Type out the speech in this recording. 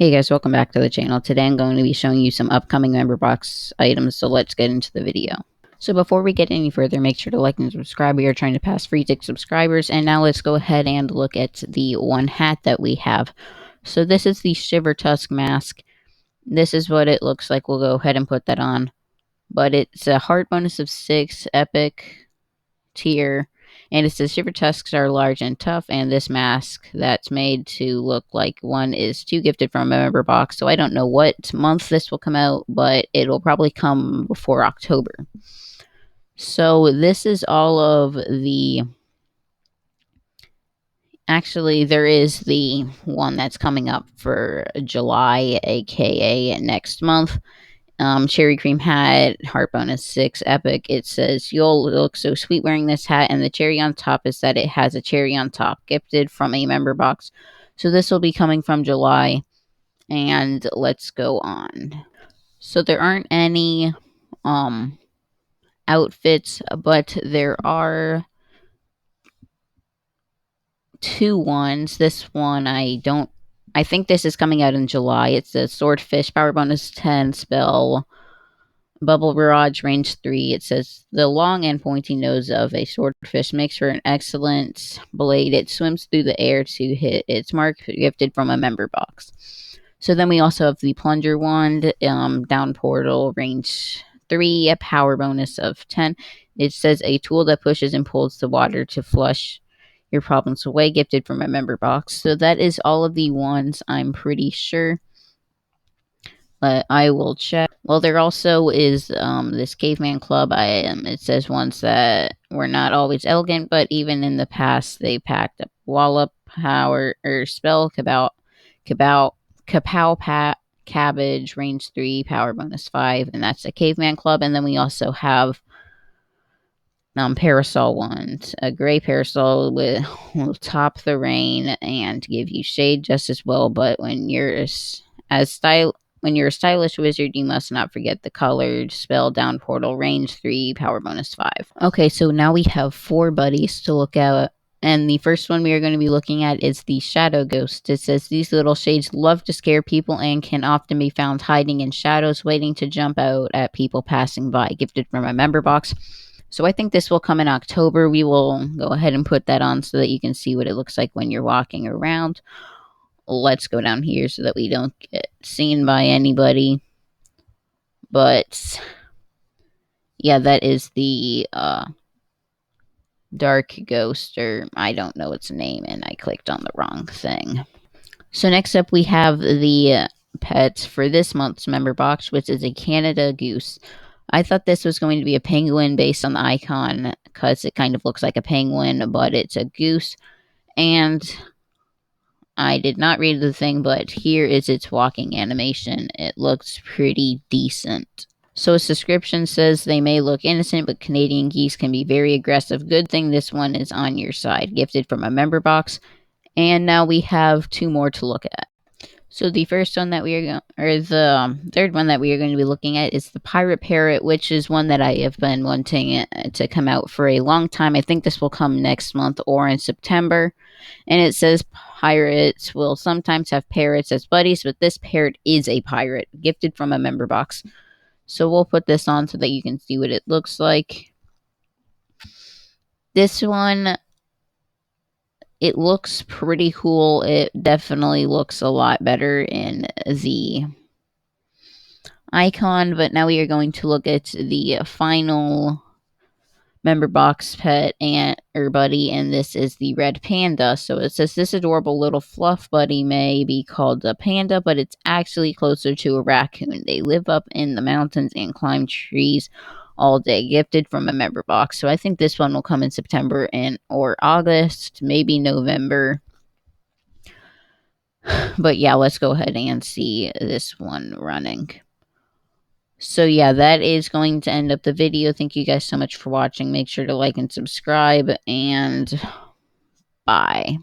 Hey guys, welcome back to the channel. Today I'm going to be showing you some upcoming member box items, so let's get into the video. So before we get any further, make sure to like and subscribe. We are trying to pass free 6 subscribers, and now let's go ahead and look at the one hat that we have. So this is the Shiver Tusk mask. This is what it looks like. We'll go ahead and put that on. But it's a heart bonus of 6, epic tier, and it says Shiver Tusks are large and tough, and this mask that's made to look like one is 2 gifted from a member box. So I don't know what month this will come out, but it'll probably come before October. So this is all of the... Actually, there is the one that's coming up for July, aka next month. Cherry Cream hat, heart bonus 6, epic. It says, "You'll look so sweet wearing this hat," and the cherry on top is that it has a cherry on top, gifted from a member box. So this will be coming from July, and let's go on. So there aren't any outfits, but there are 2 ones. This one I think this is coming out in July. It's a Swordfish, power bonus 10, spell Bubble Barrage, range 3. It says, "The long and pointy nose of a swordfish makes for an excellent blade. It swims through the air to hit its mark," gifted from a member box. So then we also have the Plunger Wand, down portal, range 3, a power bonus of 10. It says, "A tool that pushes and pulls the water to flush your problems away," gifted from a member box. So that is all of the ones, I'm pretty sure. But I will check. Well, there also is this Caveman Club item. It says ones that were not always elegant, but even in the past they packed a wallop power or spell kapow cabbage, range 3, power bonus 5, and that's a Caveman Club. And then we also have parasol ones. A gray parasol will top the rain and give you shade just as well, but when you're a stylish wizard, you must not forget the colored spell down portal, range 3, power bonus 5. Okay, so now we have 4 buddies to look at. And the first one we are going to be looking at is the Shadow Ghost. It says, "These little shades love to scare people and can often be found hiding in shadows, waiting to jump out at people passing by," gifted from a member box. So I think this will come in October. We will go ahead and put that on so that you can see what it looks like when you're walking around. Let's go down here so that we don't get seen by anybody. But yeah, that is the Dark Ghost, or I don't know its name, and I clicked on the wrong thing. So next up we have the pets for this month's member box, which is a Canada Goose. I thought this was going to be a penguin based on the icon, because it kind of looks like a penguin, but it's a goose. And I did not read the thing, but here is its walking animation. It looks pretty decent. So its description says, "They may look innocent, but Canadian geese can be very aggressive. Good thing this one is on your side," gifted from a member box. And now we have 2 more to look at. So the first one that we are going, or the third one that we are going to be looking at, is the Pirate Parrot, which is one that I have been wanting to come out for a long time. I think this will come next month or in September. And it says pirates will sometimes have parrots as buddies, but this parrot is a pirate, gifted from a member box. So we'll put this on so that you can see what it looks like. This one, it looks pretty cool. It definitely looks a lot better in the icon, but now we are going to look at the final member box pet or buddy, and this is the red panda. So it says, "This adorable little fluff buddy may be called a panda, but it's actually closer to a raccoon. They live up in the mountains and climb trees all day," gifted from a member box. So I think this one will come in September or August, maybe November. But yeah, let's go ahead and see this one running. So yeah, that is going to end up the video. Thank you guys so much for watching. Make sure to like and subscribe, and bye.